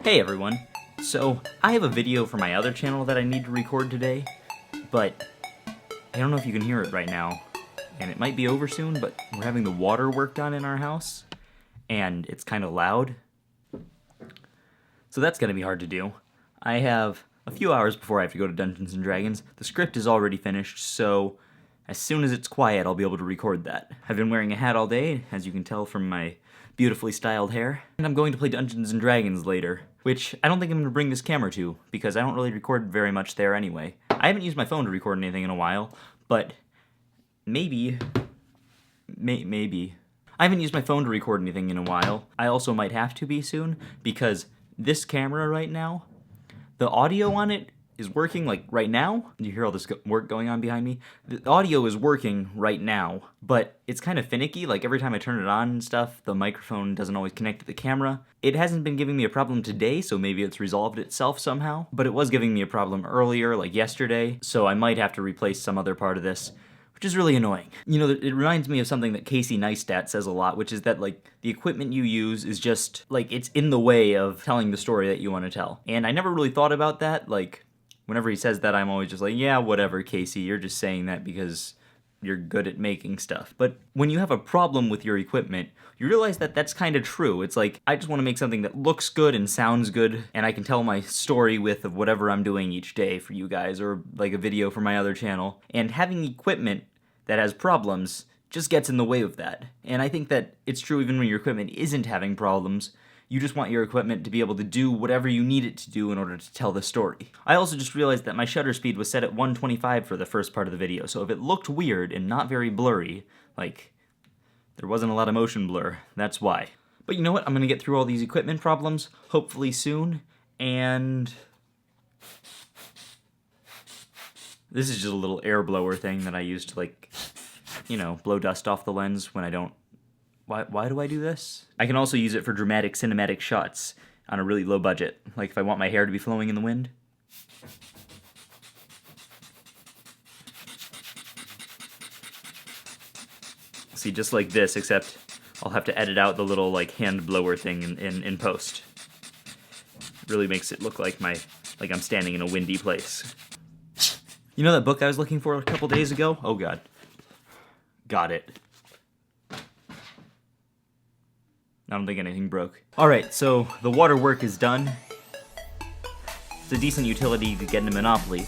Hey everyone! So, I have a video for my other channel that I need to record today, but I don't know if you can hear it right now, and it might be over soon, but we're having the water work done in our house, and it's kind of loud. So that's gonna be hard to do. I have a few hours before I have to go to Dungeons & Dragons. The script is already finished, so as soon as it's quiet, I'll be able to record that. I've been wearing a hat all day, as you can tell from my beautifully styled hair, and I'm going to play Dungeons & Dragons later, which I don't think I'm going to bring this camera to, because I don't really record very much there anyway. I haven't used my phone to record anything in a while, but maybe. I haven't used my phone to record anything in a while. I also might have to be soon, because this camera right now, the audio on it is working like right now. You hear all this work going on behind me? The audio is working right now, but it's kind of finicky. Like every time I turn it on and stuff, the microphone doesn't always connect to the camera. It hasn't been giving me a problem today, so maybe it's resolved itself somehow, but it was giving me a problem earlier, like yesterday, so I might have to replace some other part of this, which is really annoying. You know, it reminds me of something that Casey Neistat says a lot, which is that, like, the equipment you use is just, like, it's in the way of telling the story that you want to tell. And I never really thought about that. Like, whenever he says that, I'm always just like, yeah, whatever, Casey, you're just saying that because you're good at making stuff. But when you have a problem with your equipment, you realize that that's kind of true. It's like, I just want to make something that looks good and sounds good, and I can tell my story with of whatever I'm doing each day for you guys, or like a video for my other channel. And having equipment that has problems just gets in the way of that. And I think that it's true even when your equipment isn't having problems. You just want your equipment to be able to do whatever you need it to do in order to tell the story. I also just realized that my shutter speed was set at 125 for the first part of the video, so if it looked weird and not very blurry, like there wasn't a lot of motion blur, that's why. But you know what? I'm gonna get through all these equipment problems, hopefully soon, and this is just a little air blower thing that I use to, like, you know, blow dust off the lens when I don't. Why do I do this? I can also use it for dramatic cinematic shots on a really low budget, like if I want my hair to be flowing in the wind. See, just like this, except I'll have to edit out the little, like, hand blower thing in post. It really makes it look like I'm standing in a windy place. You know that book I was looking for a couple days ago? Oh god. Got it. I don't think anything broke. Alright, so the water work is done. It's a decent utility to get in a Monopoly.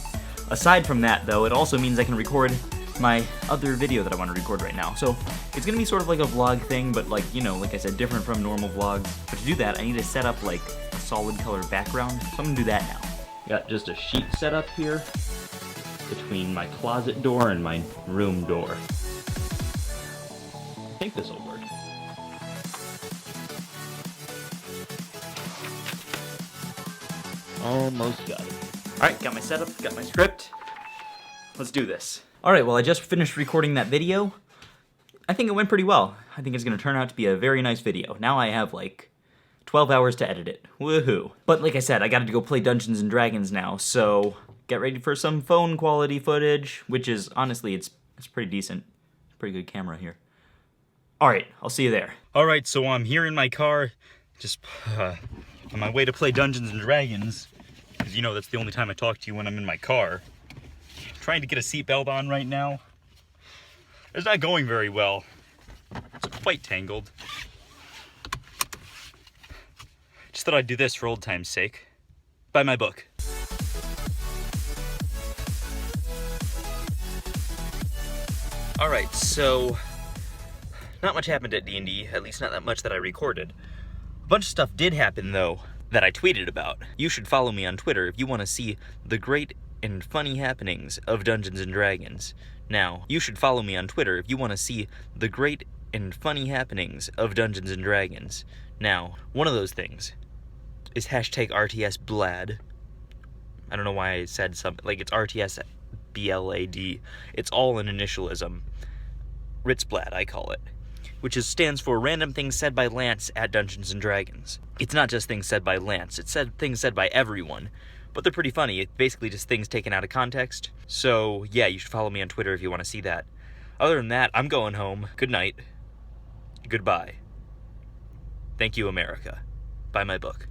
Aside from that, though, it also means I can record my other video that I want to record right now. So it's gonna be sort of like a vlog thing, but, like, you know, like I said, different from normal vlogs. But to do that, I need to set up, like, a solid color background. So I'm gonna do that now. Got just a sheet set up here between my closet door and my room door. I think this will work. Almost got it. Alright, got my setup, got my script. Let's do this. Alright, well, I just finished recording that video. I think it went pretty well. I think it's gonna turn out to be a very nice video. Now I have, like, 12 hours to edit it. Woohoo. But like I said, I gotta go play Dungeons & Dragons now, so get ready for some phone quality footage, which is, honestly, it's pretty decent. Pretty good camera here. Alright, I'll see you there. Alright, so I'm here in my car, just on my way to play Dungeons & Dragons, because you know that's the only time I talk to you, when I'm in my car. I'm trying to get a seatbelt on right now. It's not going very well. It's quite tangled. Just thought I'd do this for old time's sake. Buy my book. Alright, so not much happened at D&D, at least not that much that I recorded. A bunch of stuff did happen, though, that I tweeted about. You should follow me on Twitter if you want to see the great and funny happenings of Dungeons & Dragons. Now, you should follow me on Twitter if you want to see the great and funny happenings of Dungeons & Dragons. Now, one of those things is hashtag RTSBLAD. I don't know why I said something, like it's RTSBLAD. It's all an initialism. Ritzblad, I call it. Which stands for Random Things Said by Lance at Dungeons & Dragons. It's not just things said by Lance, it's things said by everyone. But they're pretty funny. It's basically just things taken out of context. So, yeah, you should follow me on Twitter if you want to see that. Other than that, I'm going home. Good night. Goodbye. Thank you, America. Buy my book.